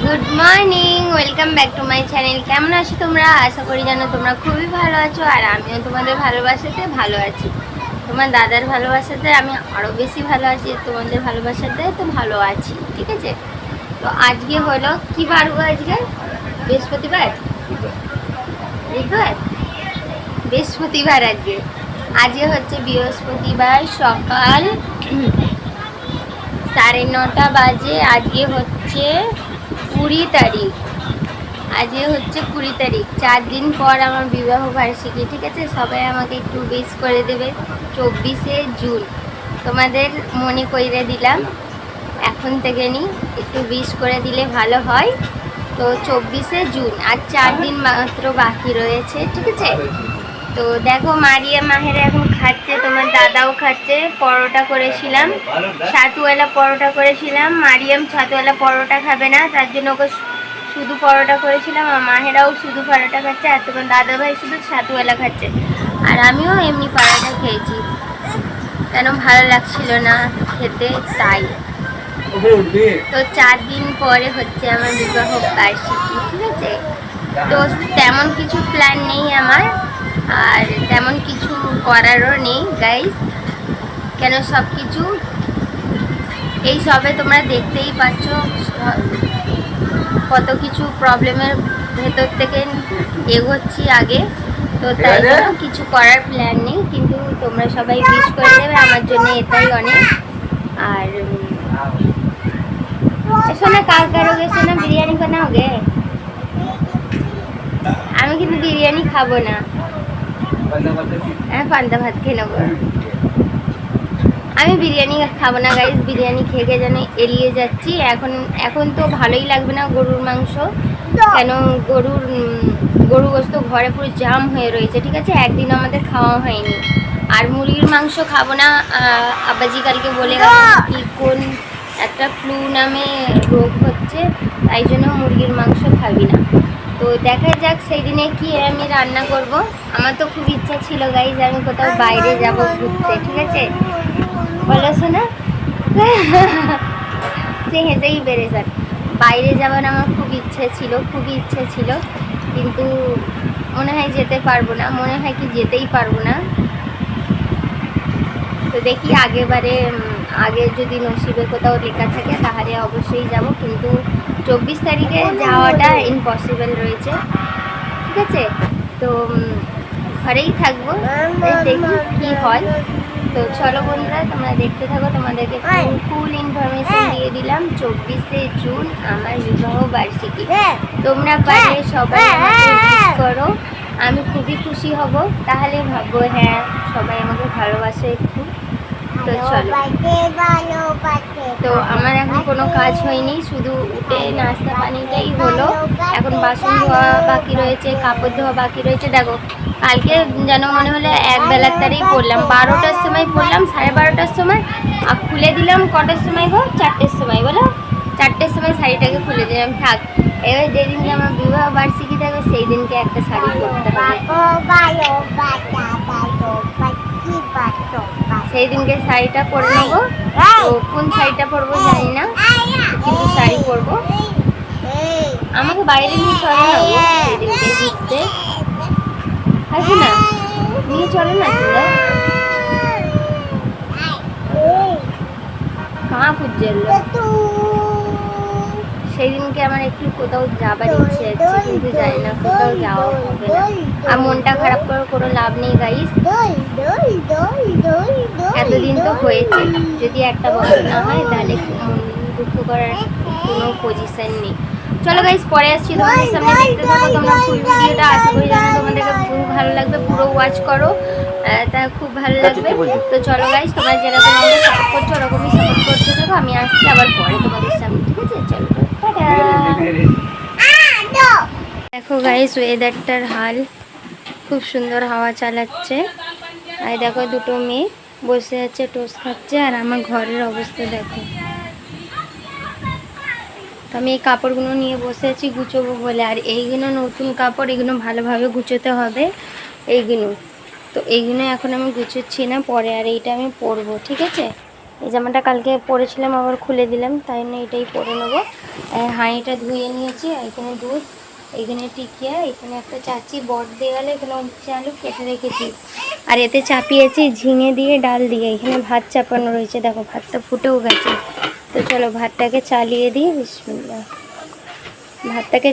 Good morning, welcome back to my channel. কেমন আছো তোমরা? আশা করি জানো তোমরা খুবই ভালো আছো, আর আমিও তোমাদের ভালোবাসাতে ভালো আছি। তোমার দাদার ভালোবাসাতে আমি আরও বেশি ভালো আছি, তোমাদের ভালোবাসাতে তো ভালো আছি, ঠিক আছে। তো আজকে হলো কি বার গো? আজকে বৃহস্পতিবার, বুধবার, বৃহস্পতিবার। আজকে হচ্ছে বৃহস্পতিবার, সকাল 9:30 বাজে। আজকে হচ্ছে 20 তারিখ। আজকে হচ্ছে 20 তারিখ, 4 দিন পর আমার বিবাহ বার্ষিকী, ঠিক আছে। সবাই আমাকে একটু উইশ করে দেবে। 24শে জুন তোমাদের মনে কইরে দিলাম, এখন থেকে একটু উইশ করে দিলে ভালো হয়। তো 24শে জুন, আর 4 দিন মাত্র বাকি রয়েছে, ঠিক আছে। তো দেখো মারিয়া মাহেরা এখন খাচ্ছে, তোমার দাদাও খাচ্ছে। পরোটা করেছিলাম, ছাতুওয়ালা পরোটা করেছিলাম। মারিয়াম ছাতুওয়ালা পরোটা খাবে না, তার জন্য ওকে শুধু পরোটা করেছিলাম। আর মাহেরাও শুধু পরোটা খাচ্ছে, আর তোমার দাদা ভাই শুধু ছাতুওয়ালা খাচ্ছে। আর আমিও এমনি পরোটা খেয়েছি, কেন ভালো লাগছিল না খেতে, তাই। তো 4 দিন পরে হচ্ছে আমার বিবাহ বার্ষিকী, ঠিক আছে। তো তেমন কিছু প্ল্যান নেই আমার, আর তেমন কিছু করারও নেই গাইস, কেন সব কিছু এই সবে তোমরা দেখতেই পাচ্ছ কত কিছু প্রবলেমের ভেতর থেকে এগোচ্ছি আগে। তো তাই জন্য কিছু করার প্ল্যান নেই, কিন্তু তোমরা সবাই উইশ করে দেবে, আমার জন্য এটাই অনেক। আর শোনা কাল কারোগে, শোনা বিরিয়ানি বানাওগে? আমি কিন্তু বিরিয়ানি খাবো না, পান্তা ভাত খেয়ে নেবো। আমি বিরিয়ানি খাবো না গাইস, বিরিয়ানি খেয়ে যেন এড়িয়ে যাচ্ছি। এখন তো ভালোই লাগবে না গরুর মাংস, কেন গরু গোস্ত ঘরে পুরো জাম হয়ে রয়েছে, ঠিক আছে। একদিন আমাদের খাওয়া হয়নি। আর মুরগির মাংস খাবো না, আব্বাজি কালকে বলে গেল কি কোন একটা ফ্লু নামে রোগ হচ্ছে, তাই জন্য মুরগির মাংস খাবি না। তো দেখা যাক সেই দিনে কি আমি রান্না করব। আমার তো খুব ইচ্ছা ছিল গাইজ, আমি কোথাও বাইরে যাব ঘুরতে, ঠিক আছে। বলো শোনা, সে হেসেই বেড়েছে। বাইরে যাবার আমার খুবই ইচ্ছে ছিল, কিন্তু মনে হয় যেতে পারবো না, মনে হয় কি যেতেই পারবো না। তো দেখি আগে যদি নসিবে কোথাও লেখা থাকে তাহলে অবশ্যই যাব, কিন্তু 24 তারিখে যাওয়াটা ইম্পসিবল রয়েছে, ঠিক আছে। তো ঘরেই থাকবো, দেখি কি হয়। তো চলো বন্ধুরা, তোমরা দেখতে থাকো, তোমাদেরকে ফুল ইনফরমেশন দিয়ে দিলাম। 24শে জুন আমার বিবাহ বার্ষিকী। তোমরা পারলে সবাই আমাকে উইশ করো, আমি খুবই খুশি হব। তাহলে ভাববো হ্যাঁ সবাই আমাকে ভালোবাসে একটু। তো চলো, তো আমার এখন কোনো কাজ হয়নি, শুধু উঠে নাস্তা পানিটাই হলো। এখন বাসন ধোয়া বাকি রয়েছে, কাপড় ধোয়া বাকি রয়েছে। দেখো কালকে যেন মনে হলো এক বেলার তারেই পড়লাম, 12টার সময় পড়লাম, 12:30টার সময়। আর খুলে দিলাম কটার সময় গো? 4টের সময়। বলো 4টের সময় শাড়িটাকে খুলে দিলাম। থাক, এবার যেদিনকে আমার বিবাহ বার্ষিকী থাকবে সেই দিনকে একটা শাড়ি পরতে হবে, সেই দিনকে শাড়িটা পরে নেবো। তো কোন শাড়িটা পরবো জানি না, কিন্তু শাড়ি পরবো। আমাকে বাইরে নিয়ে চলে না গো সেদিনকে ঘুরতে, আছে না, নিয়ে চলে না সুন্দর। কাঁ খুঁজছে সেই দিনকে আমার একটু কোথাও যাবার ইচ্ছে আছে, কিন্তু জানি না কোথাও যাওয়া হবে না। আর মনটা খারাপ করে কোনো লাভ নেই গাইস, এতদিন তো হয়েছে, যদি একটা বছর না হয় তাহলে দুঃখ করার কোনো পজিশন নেই। চলো গাইস, পরে আসছি তোমাদের সামনে, দেখতে থাকো তোমরা ফুল ভিডিওটা। আশা করি জানো তোমাদেরকে খুব ভালো লাগবে, পুরো ওয়াচ করো, তা খুব ভালো লাগবে। তো চলো গাইস, তোমরা যেরকম আমাকে সাপোর্ট করছো ওরকমই সাপোর্ট করতে থাকো। আমি আসছি আবার পরে তোমাদের সামনে, ঠিক আছে। চলো দেখো গাইস, ওয়েদারটার হাল খুব সুন্দর, হাওয়া চালাচ্ছে। আর দেখো দুটো মেয়ে বসে আছে, টোস্ট খাচ্ছে। আর আমার ঘরের অবস্থা দেখো, তো আমি এই কাপড়গুলো নিয়ে বসে আছি গুছোবো বলে। আর এইগুলো নতুন কাপড়, এগুলো ভালোভাবে গুছোতে হবে এইগুলো। তো এইগুলো এখন আমি গুছোচ্ছি না, পরে আর এইটা আমি পরবো, ঠিক আছে। এই জামাটা কালকে পরেছিলাম, আবার খুলে দিলাম, তাই না এটাই পরে নেবো। হাঁড়িটা ধুয়ে নিয়েছি, এখানে দুধ, এখানে টিকিয়া, এখানে একটা চাচি বট দিয়ে গেলে, এখানে উচ্ছে আলু কেটে রেখেছি, আর এতে চাপিয়েছি ঝিঙে দিয়ে ডাল দিয়ে। এখানে ভাত চাপানো রয়েছে, দেখো ভাতটা ফুটেও গেছে। তো চলো ভাতটাকে চালিয়ে দিই। বিসমিল্লাহ। ভাতটাকে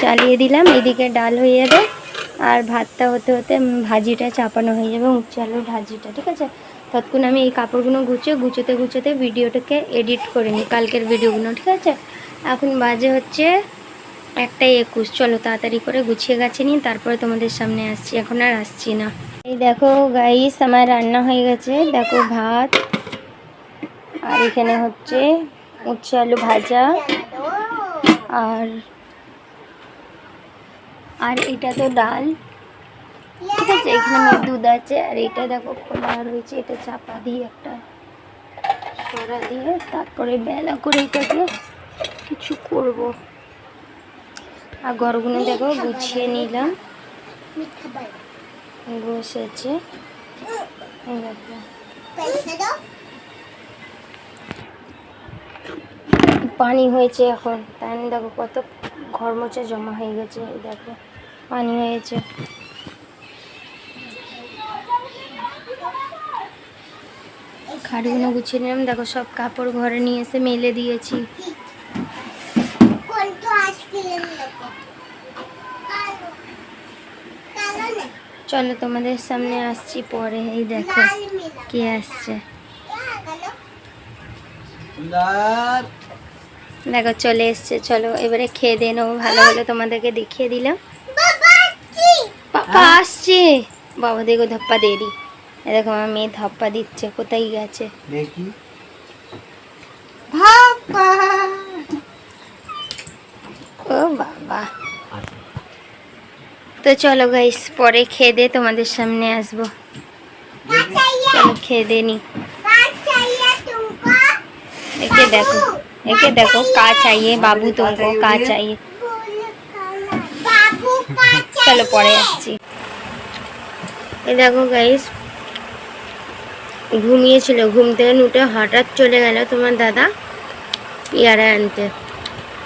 চালিয়ে দিলাম, এদিকে ডাল হয়ে যাবে, আর ভাতটা হতে হতে ভাজিটা চাপানো হয়ে যাবে, উচ্ছে আলুর ভাজিটা। ঠিক আছে, ততক্ষণ আমি এই কাপড়গুলো গুছোতে গুছোতে ভিডিওটাকে এডিট করে নিই, কালকের ভিডিওগুলো। ঠিক আছে, এখন বাজে হচ্ছে 1:21। চলো তাড়াতাড়ি করে গুছিয়ে গাছে নিই, তারপরে তোমাদের সামনে আসছি। এখন আর আসছি না। এই দেখো গাইস, আমার রান্না হয়ে গেছে। দেখো ভাত, আর এখানে হচ্ছে উচ্ছে আলু ভাজা, আর এটা তো ডাল। ঠিক আছে, এখানে দুধ আছে, আর এটা দেখো খোলা রয়েছে, এটা চাপা দিয়ে একটা সরা দিয়ে তারপরে বেলা করে এটাকে কিছু করব। আর ঘরগুলো দেখো গুছিয়ে নিলাম, বসেছে। পানি হয়েছে এখন, তাই দেখো কত ঘর মোছা জমা হয়ে গেছে। এই দেখো পানি হয়েছে। খাটগুলো গুছিয়ে নিলাম, দেখো সব কাপড় ঘরে নিয়ে এসে মেলে দিয়েছি। চলো তোমাদের সামনে আসছি পরে। এই দেখো কে আসছে, দেখো চলে এসছে। চলো এবারে খেয়ে দিয়ে নেবো, ভালো হলো তোমাদেরকে দেখিয়ে দিলাম। পাপা আসছে, বাবা দেখো ধাপ্পা দিয়ে দিই। দেখো আমার মেয়ে ধাপ্পা দিচ্ছে, কোথায় গেছে দেখি। ও বাবা। তো চলো গাইস, পরে খেয়ে দিয়ে তোমাদের সামনে আসবো। চলো খেয়ে দিয়ে নি। একে দেখো, একে দেখো, কা চাইয়ে বাবু, তুমকো কা চাইয়ে। চলো পরে আসছি। এই দেখো গাইস, ঘুমিয়েছিল, ঘুম থেকে উঠে হঠাৎ চলে গেল তোমার দাদা পেয়ারা আনতে।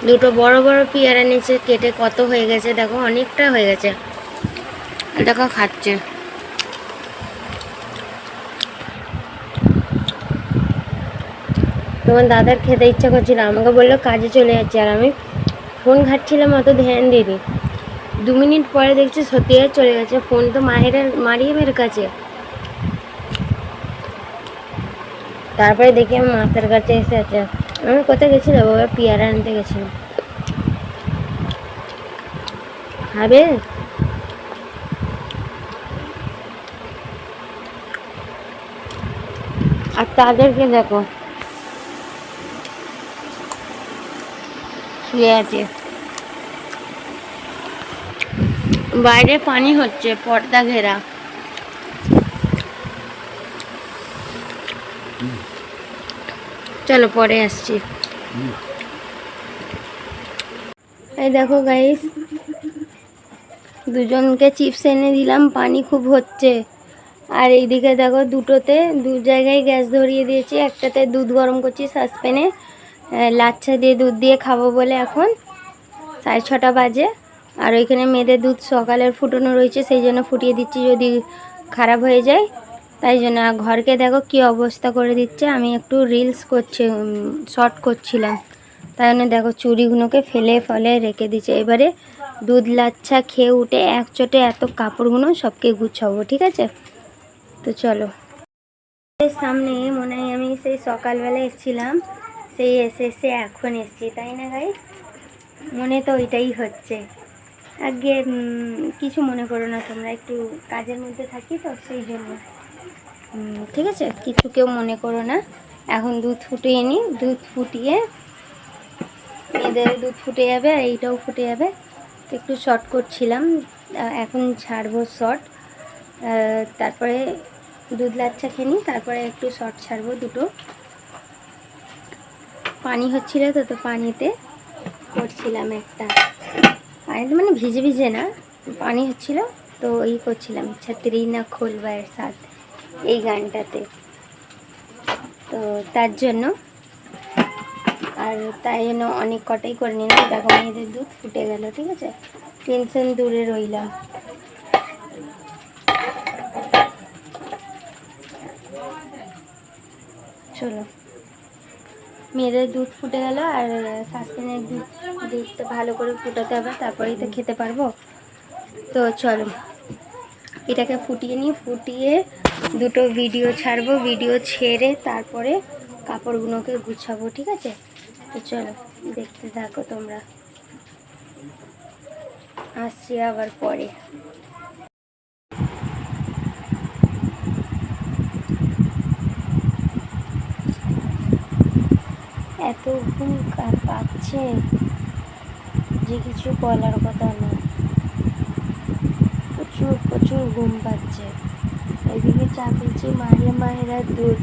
দুটো বড় বড় পেয়ারা নিচে কেটে কত হয়ে গেছে দেখো, অনেকটা হয়ে গেছে। দেখো খাচ্ছে। তোমার দাদার খেতে ইচ্ছা করছিল, আমাকে বললো কাজে চলে যাচ্ছে, আর আমি ফোন ঘাটছিলাম, অত ধ্যান দিইনি। 2 মিনিট পরে দেখছি সত্যি চলে গেছে। ফোন তো মারিয়ে কাছে। তারপরে দেখি আমার মাথার কাছে এসে আছে। আমি কোথায় গেছিলাম? বাবা পেয়ারা আনতে গেছিলাম। খাবে? আর তাদেরকে দেখো শুয়ে আছে। বাইরে পানি হচ্ছে, পর্দা ঘেরা। চলো পরে আসছি। এই দেখো গাইস, দুজনকে চিপস এনে দিলাম, পানি খুব হচ্ছে। আর এইদিকে দেখো দু জায়গায় গ্যাস ধরিয়ে দিয়েছি। একটাতে দুধ গরম করছি সসপ্যানে, লাচ্ছা দিয়ে দুধ দিয়ে খাবো বলে। এখন 6:30 বাজে, আর ওইখানে মেয়েদের দুধ সকালের ফুটানো রয়েছে, সেই জন্য ফুটিয়ে দিচ্ছি, যদি খারাপ হয়ে যায় তাই জন্য। আর ঘরকে দেখো কি অবস্থা করে দিচ্ছে। আমি একটু রিলস শর্ট করছিলাম, তাই জন্য দেখো চুড়িগুলোকে ফেলে রেখে দিচ্ছে। এবারে দুধ লাচ্ছা খেয়ে উঠে একচোটে এত কাপড়গুলো সবকে গুছাবো। ঠিক আছে, তো চলো। সামনে মনে হয় আমি সেই সকালবেলা এসেছিলাম, সেই এসে এখন এসছি, তাই না গাইস? মনে তো ওইটাই হচ্ছে। আগে কিছু মনে করো না তোমরা, একটু কাজের মধ্যে থাকি তো সেই জন্য। ঠিক আছে, কিছু কেউ মনে করো না। এখন দুধ ফুটিয়ে নিই, দুধ ফুটিয়ে মেয়েদের দুধ ফুটে যাবে, আর এইটাও ফুটে যাবে। একটু শর্ট করছিলাম, এখন ছাড়বো শর্ট। তারপরে দুধ লাচ্ছা খেয়ে নিই, তারপরে একটু শর্ট ছাড়বো দুটো। পানি হচ্ছিল তো পানিতে করছিলাম একটা, পানিতে মানে ভিজে ভিজে না, পানি হচ্ছিল তো এই করছিলাম, ছাত্রী না খোলবার সাথ, এই গানটাতে। তো তার জন্য, আর তাই জন্য অনেক কটাই করে নিলাম। দেখো মেয়েদের দুধ ফুটে গেল, ঠিক আছে, টেনশন দূরে রইলাম। চলো, মেয়েদের দুধ ফুটে গেল, আর সাসপেনের দুধটা ভালো করে ফুটাতে হবে, তারপরেই তো খেতে পারবো। তো চলো এটাকে ফুটিয়ে নিই, ফুটিয়ে দুটো ভিডিও ছাড়বো, ভিডিও ছেড়ে তারপরে কাপড়গুলোকে গুছাবো, ঠিক আছে। তো চলো দেখতে থাকো তোমরা, আসছি আবার পরে। এত ঘুম পাচ্ছে যে কিছু বলার কথা না, প্রচুর প্রচুর ঘুম পাচ্ছে। এদিকে চা পেয়েছি মায়েরা দুধ।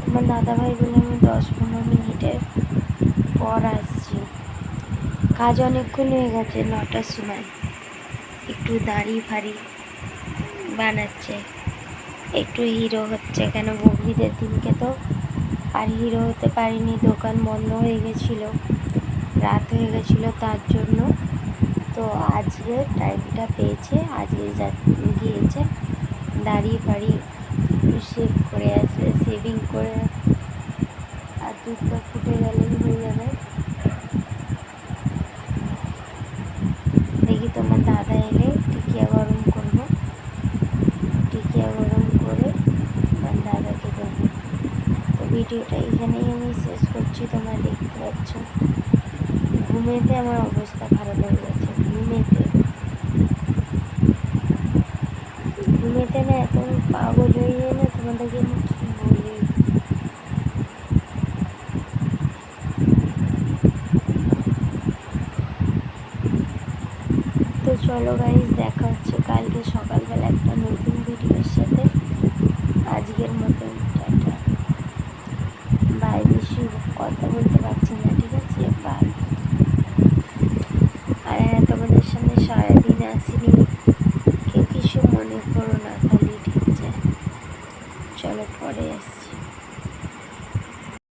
তোমার দাদাভাই বলে আমি 10-15 মিনিটের পর আসছি। কাজ অনেকক্ষণ হয়ে গেছে, 9টার সময়। একটু দাড়ি ফাড়ি বানাচ্ছে, একটু হিরো হচ্ছে। কেন বকরিদের দিনকে তো আর হিরো হতে পারিনি, দোকান বন্ধ হয়ে গেছিলো, রাত হয়ে গেছিলো, তার জন্য। তো আজকে টাইমটা পেয়েছে, আজকে গিয়েছে দাড়ি ফাড়ি শেভ করে আসবে, শেভিং করে, আর দুধটা ফুটে গেলেই হয়ে যাবে। দেখি তোমার দাদা এলে টিকিয়া গরম করবো, টিকিয়া গরম করে আমার দাদাকে দেবো। তো ভিডিওটা এখানেই আমি শেষ করছি। তোমরা দেখতে পাচ্ছ ঘুমেতে আমার অবস্থা খারাপ হয়ে গেছে। ঘুমেতে না এত পাগল হয়ে যায় না, তোমাদেরকে আমি কী বলি। তো চলো গাইস, দেখা হচ্ছে কালকে সকালবেলা একটা নতুন ভিডিওর সাথে। আজকের মতন টাটা বাই। বেশি কথা বলতে পারছি না, ঠিক আছে, বাই। আর হ্যাঁ, তোমাদের সামনে সারাদিন আসিনি, কেউ কিছু মনে করো না।